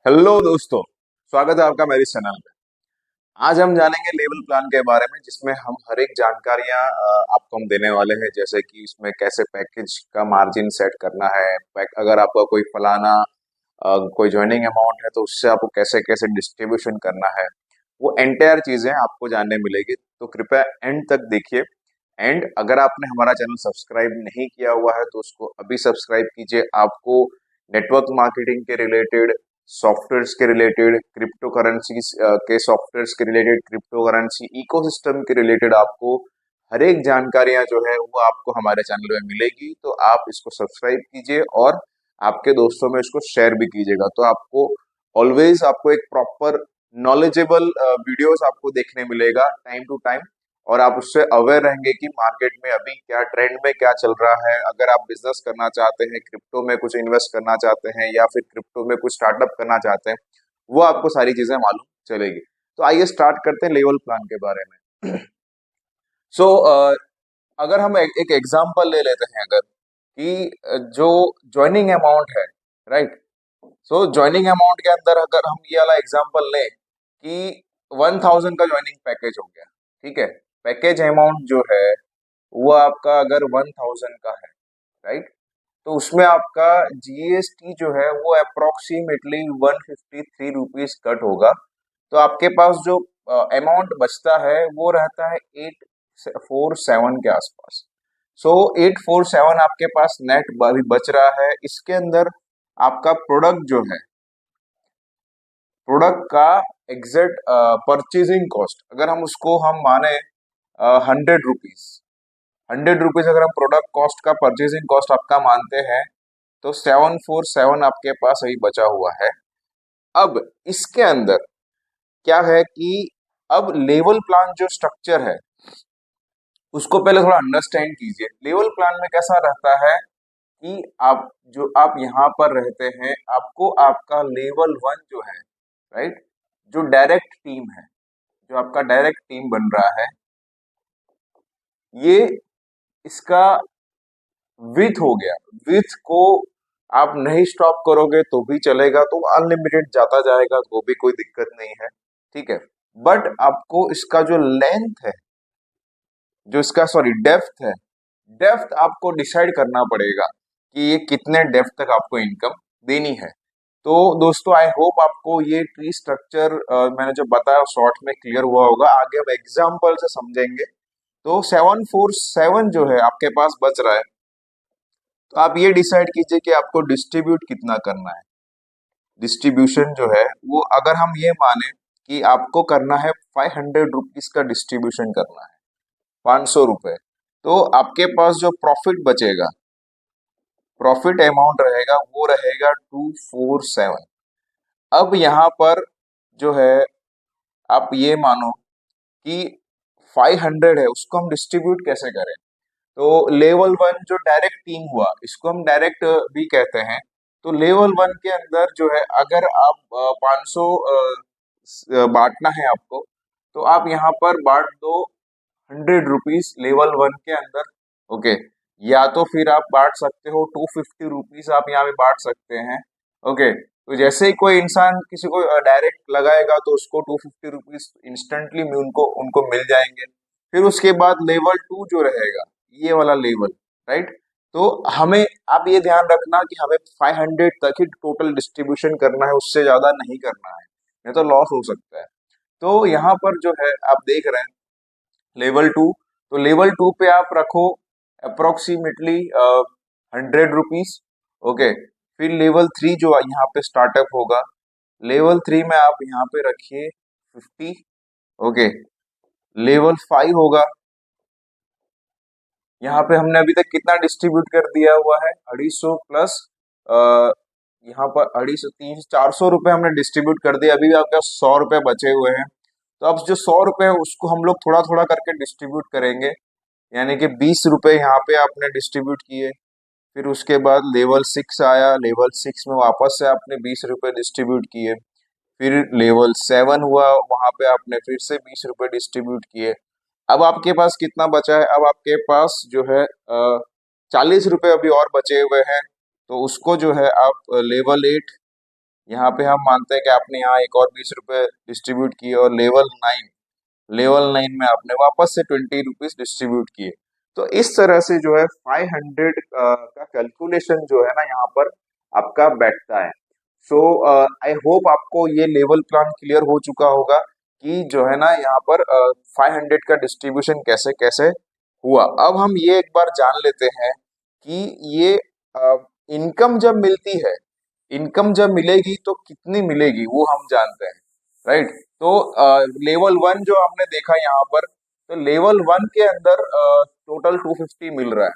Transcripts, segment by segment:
Hello दोस्तों। स्वागत है आपका मेरे चैनल पे। आज हम जानेंगे लेवल प्लान के बारे में, जिसमें हम हर एक जानकारियां आपको हम देने वाले हैं, जैसे कि इसमें कैसे पैकेज का मार्जिन सेट करना है। अगर आपका कोई फलाना कोई ज्वाइनिंग अमाउंट है तो उससे आपको कैसे कैसे डिस्ट्रीब्यूशन करना है, वो एंटायर चीजें आपको जानने मिलेगी। तो कृपया एंड तक देखिए। एंड अगर आपने हमारा चैनल सब्सक्राइब नहीं किया हुआ है तो उसको अभी सब्सक्राइब कीजिए। आपको नेटवर्क मार्केटिंग के रिलेटेड, सॉफ्टवेयर्स के रिलेटेड, क्रिप्टो करेंसीज के सॉफ्टवेयर्स के रिलेटेड, क्रिप्टो करेंसी इकोसिस्टम के रिलेटेड आपको हर एक जानकारियां जो है वो आपको हमारे चैनल में मिलेगी। तो आप इसको सब्सक्राइब कीजिए और आपके दोस्तों में इसको शेयर भी कीजिएगा। तो आपको ऑलवेज आपको एक प्रॉपर नॉलेजेबल वीडियोस आपको देखने मिलेगा टाइम टू टाइम, और आप उससे अवेयर रहेंगे कि मार्केट में अभी क्या ट्रेंड में क्या चल रहा है। अगर आप बिजनेस करना चाहते हैं, क्रिप्टो में कुछ इन्वेस्ट करना चाहते हैं या फिर क्रिप्टो में कुछ स्टार्टअप करना चाहते हैं, वो आपको सारी चीजें मालूम चलेगी। तो आइए स्टार्ट करते हैं लेवल प्लान के बारे में। सो अगर हम एक एग्जांपल ले लेते हैं, अगर कि जो ज्वाइनिंग अमाउंट है, राइट। सो ज्वाइनिंग अमाउंट के अंदर अगर हम ये वाला एग्जांपल लें कि 1000 का ज्वाइनिंग पैकेज हो गया, ठीक है। पैकेज अमाउंट जो है वो आपका अगर 1000 का है, राइट, तो उसमें आपका जीएसटी जो है वो अप्रोक्सीमेटली 153 रुपीज कट होगा। तो आपके पास जो अमाउंट बचता है वो रहता है 847 के आसपास। सो 847 आपके पास नेट अभी बच रहा है। इसके अंदर आपका प्रोडक्ट जो है, प्रोडक्ट का एग्जैक्ट परचेजिंग कॉस्ट अगर हम उसको हम माने 100 रुपीज, 100 रुपीज अगर हम प्रोडक्ट कॉस्ट का परचेजिंग कॉस्ट आपका मानते हैं, तो 747 आपके पास अभी बचा हुआ है। अब इसके अंदर क्या है कि अब लेवल प्लान जो स्ट्रक्चर है उसको पहले थोड़ा अंडरस्टैंड कीजिए। लेवल प्लान में कैसा रहता है कि आप यहाँ पर रहते हैं, आपको आपका लेवल 1 जो है, राइट, जो डायरेक्ट टीम है, जो आपका डायरेक्ट टीम बन रहा है, ये इसका विथ हो गया। विथ को आप नहीं स्टॉप करोगे तो भी चलेगा, तो अनलिमिटेड जाता जाएगा तो भी कोई दिक्कत नहीं है, ठीक है। बट आपको इसका जो लेंथ है, जो इसका सॉरी डेप्थ है, डेप्थ आपको डिसाइड करना पड़ेगा कि ये कितने डेप्थ तक आपको इनकम देनी है। तो दोस्तों आई होप आपको ये ट्री स्ट्रक्चर मैंने जो बताया शॉर्ट में क्लियर हुआ होगा। आगे हम एग्जाम्पल से समझेंगे। तो 747 जो है आपके पास बच रहा है, तो आप ये डिसाइड कीजिए कि आपको डिस्ट्रीब्यूट कितना करना है। डिस्ट्रीब्यूशन जो है वो अगर हम ये माने कि आपको करना है 500 रुपीज का डिस्ट्रीब्यूशन करना है, 500 रुपए, तो आपके पास जो प्रॉफिट बचेगा, प्रॉफिट अमाउंट रहेगा वो रहेगा 247। अब यहाँ पर जो है आप ये मानो कि 500 है, उसको हम डिस्ट्रीब्यूट कैसे करें। तो लेवल 1 जो डायरेक्ट टीम हुआ, इसको हम डायरेक्ट भी कहते हैं। तो लेवल 1 के अंदर जो है अगर आप 500 बांटना है आपको, तो आप यहाँ पर बांट दो 100 रुपीज लेवल 1 के अंदर, ओके। या तो फिर आप बांट सकते हो 250 रुपीज, आप यहाँ पे बांट सकते हैं, ओके। तो जैसे ही कोई इंसान किसी को डायरेक्ट लगाएगा तो उसको 250 रुपीज इंस्टेंटली में उनको उनको मिल जाएंगे। फिर उसके बाद लेवल 2 जो रहेगा, ये वाला लेवल, राइट। तो हमें आप ये ध्यान रखना कि हमें 500 तक ही टोटल डिस्ट्रीब्यूशन करना है, उससे ज्यादा नहीं करना है, नहीं तो लॉस हो सकता है। तो यहाँ पर जो है आप देख रहे हैं लेवल 2, तो लेवल 2 पे आप रखो अप्रोक्सीमेटली 100 रुपीज, ओके। फिर लेवल 3 जो यहाँ पे स्टार्टअप होगा, लेवल 3 में आप यहाँ पे रखिए 50, ओके। लेवल 5 होगा, यहाँ पे हमने अभी तक कितना डिस्ट्रीब्यूट कर दिया हुआ है, 250 प्लस यहाँ पर 250, 300, 400 रुपए हमने डिस्ट्रीब्यूट कर दिया। अभी भी आपके पास 100 रुपए बचे हुए हैं। तो अब जो 100 रुपए है उसको हम लोग थोड़ा थोड़ा करके डिस्ट्रीब्यूट करेंगे, यानी कि 20 रुपए यहाँ पे आपने डिस्ट्रीब्यूट किए। फिर उसके बाद लेवल 6 आया, लेवल 6 में वापस से आपने 20 रुपए डिस्ट्रीब्यूट किए। फिर लेवल 7 हुआ, वहां पे आपने फिर से 20 रुपए डिस्ट्रीब्यूट किए। अब आपके पास कितना बचा है, अब आपके पास जो है 40 रुपए अभी और बचे हुए हैं। तो उसको जो है आप लेवल 8 यहाँ पे हम मानते हैं कि आपने यहाँ एक और 20 रुपए डिस्ट्रीब्यूट किए और लेवल 9 में आपने वापस से 20 रुपीज डिस्ट्रीब्यूट किए। तो इस तरह से जो है 500 का कैलकुलेशन जो है ना यहाँ पर आपका बैठता है। सो आई होप आपको ये लेवल प्लान क्लियर हो चुका होगा कि जो है ना यहाँ पर 500 का डिस्ट्रीब्यूशन कैसे कैसे हुआ। अब हम ये एक बार जान लेते हैं कि ये इनकम जब मिलती है, इनकम जब मिलेगी तो कितनी मिलेगी वो हम जानते हैं, राइट। तो लेवल 1 जो हमने देखा यहाँ पर, तो लेवल 1 के अंदर टोटल 250 मिल रहा है।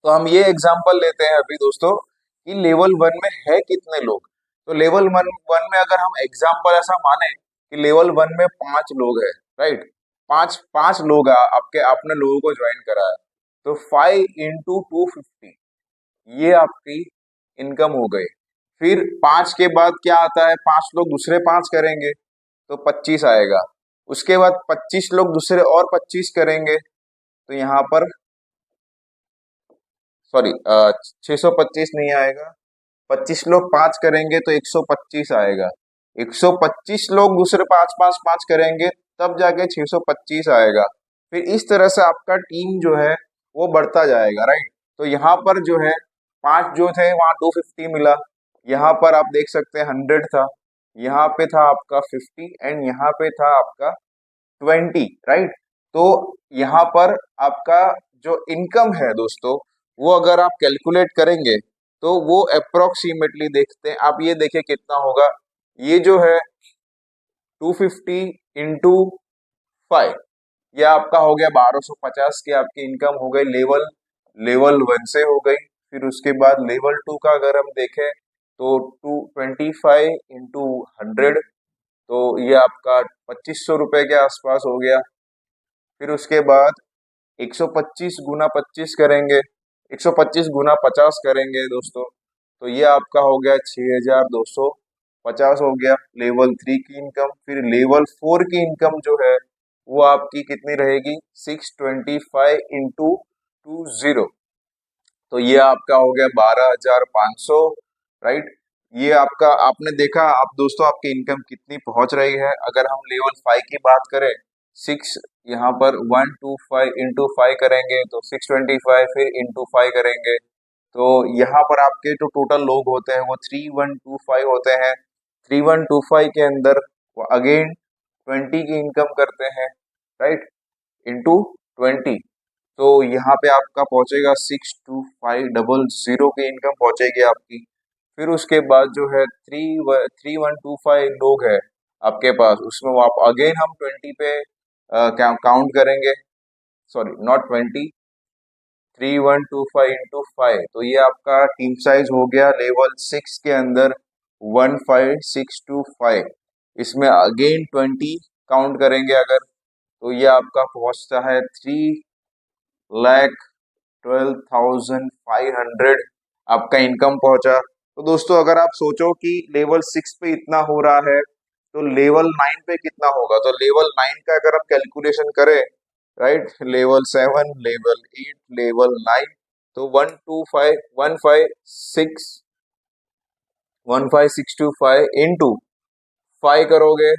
तो हम ये एग्जांपल लेते हैं अभी दोस्तों कि लेवल 1 में है कितने लोग। तो लेवल 1 में अगर हम एग्जांपल ऐसा माने कि लेवल 1 में 5 लोग हैं, राइट। पांच पांच लोग आपके आपने लोगों को ज्वाइन कराया, तो 5 into 250 ये आपकी इनकम हो गई। फिर 5 के बाद क्या आता है, 5 लोग दूसरे 5 करेंगे तो 25 आएगा। उसके बाद 25 लोग दूसरे और 25 करेंगे तो यहाँ पर सॉरी 625 नहीं आएगा। 25 लोग 5 करेंगे तो 125 आएगा। 125 लोग दूसरे 5 5 5 करेंगे तब जाके 625 आएगा। फिर इस तरह से आपका टीम जो है वो बढ़ता जाएगा, राइट। तो यहाँ पर जो है 5 जो थे वहाँ 250 मिला। यहाँ पर आप देख सकते हैं 100 था, यहाँ पे था आपका 50 एंड यहाँ पे था आपका 20, राइट। तो यहाँ पर आपका जो इनकम है दोस्तों, वो अगर आप कैलकुलेट करेंगे तो वो अप्रोक्सीमेटली देखते हैं आप, ये देखिए कितना होगा। ये जो है 250 into 5, ये आपका हो गया 1250 की आपकी इनकम हो गई, लेवल 1 से हो गई। फिर उसके बाद लेवल 2 का अगर हम देखें तो 225 into 100, तो ये आपका 2500 रुपए के आसपास हो गया। फिर उसके बाद 125 गुना 25 करेंगे, 125 गुना 50 करेंगे दोस्तों, तो ये आपका हो गया 6250 हो गया लेवल 3 की इनकम। फिर लेवल 4 की इनकम जो है वो आपकी कितनी रहेगी, 625 into 20, तो ये आपका हो गया 12,500, राइट। ये आपका आपने देखा आप दोस्तों आपकी इनकम कितनी पहुंच रही है। अगर हम लेवल 5 की बात करें, 6 यहाँ पर 125 into 5 करेंगे तो 625, फिर into 5 करेंगे तो यहाँ पर आपके जो टोटल लोग होते हैं वो 3125 होते हैं। 3125 के अंदर वो अगेन 20 की इनकम करते हैं, राइट, into 20, तो यहाँ पे आपका पहुंचेगा 62500 की इनकम पहुंचेगी आपकी। फिर उसके बाद जो है 3125 लोग है आपके पास, उसमें वो आप अगेन हम 20 पे काउंट करेंगे, सॉरी नॉट 20, 3125 into 5, तो ये आपका टीम साइज हो गया लेवल 6 के अंदर 15625। इसमें अगेन 20 काउंट करेंगे अगर, तो ये आपका पहुंचता है 3,12,500 आपका इनकम पहुंचा। तो दोस्तों अगर आप सोचो कि लेवल 6 पे इतना हो रहा है तो लेवल 9 पे कितना होगा, तो लेवल 9 का अगर आप कैलकुलेशन करें, राइट, लेवल 7, लेवल 8, लेवल 9, तो 15625 इंटू 5 करोगे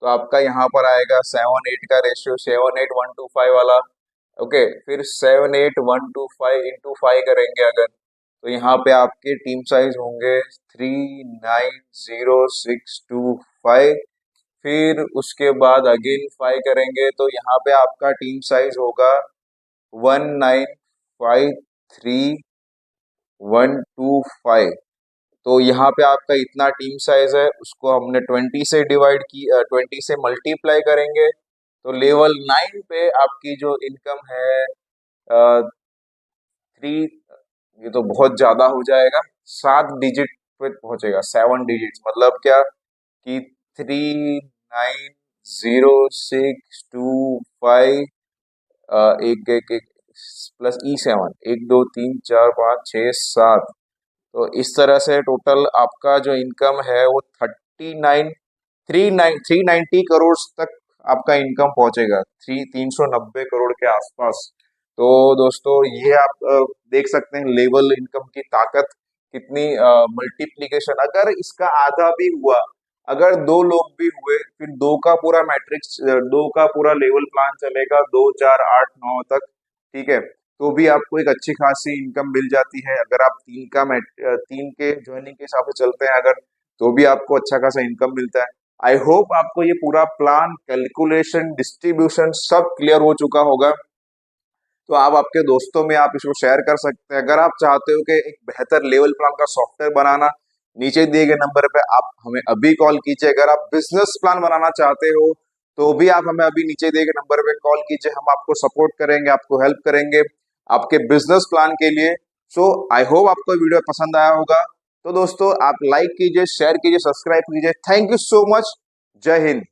तो आपका यहाँ पर आएगा 7-8 का रेशियो, 78125 वाला। ओके, फिर 78125 करेंगे अगर, तो यहाँ पे आपके टीम साइज होंगे 390,625। फिर उसके बाद अगेन 5 करेंगे तो यहाँ पे आपका टीम साइज होगा 1953125। तो यहाँ पे आपका इतना टीम साइज है, उसको हमने 20 से डिवाइड की, 20 से मल्टीप्लाई करेंगे तो लेवल 9 पे आपकी जो इनकम है 3, ये तो बहुत ज्यादा हो जाएगा, 7 डिजिट पे पहुंचेगा, 7 डिजिट मतलब क्या कि 390,625 एक एक एक प्लस E7, 1 2 3 4 5 6 7, तो इस तरह से टोटल आपका जो इनकम है वो 390 तक आपका इनकम पहुंचेगा, 390 करोड़ के आसपास। तो दोस्तों ये आप देख सकते हैं लेवल इनकम की ताकत कितनी मल्टीप्लीकेशन, अगर इसका आधा भी हुआ, अगर दो लोग भी हुए, फिर दो का पूरा मैट्रिक्स, दो का पूरा लेवल प्लान चलेगा 2 4 8 9 तक, ठीक है। तो भी आपको एक अच्छी खासी इनकम मिल जाती है। अगर आप तीन के ज्वाइनिंग के हिसाब से चलते हैं अगर, तो भी आपको अच्छा खासा इनकम मिलता है। आई होप आपको ये पूरा प्लान, कैलकुलेशन, डिस्ट्रीब्यूशन सब क्लियर हो चुका होगा। तो आप आपके दोस्तों में आप इसको शेयर कर सकते हैं। अगर आप चाहते हो कि एक बेहतर लेवल प्लान का सॉफ्टवेयर बनाना, नीचे दिए गए नंबर पे आप हमें अभी कॉल कीजिए। अगर आप बिजनेस प्लान बनाना चाहते हो, तो भी आप हमें अभी नीचे दिए गए नंबर पे कॉल कीजिए। हम आपको सपोर्ट करेंगे, आपको हेल्प करेंगे आपके बिजनेस प्लान के लिए। सो आई होप आपको वीडियो पसंद आया होगा। तो दोस्तों, आप लाइक कीजिए, शेयर कीजिए, सब्सक्राइब कीजिए। Thank you so much. जय हिंद।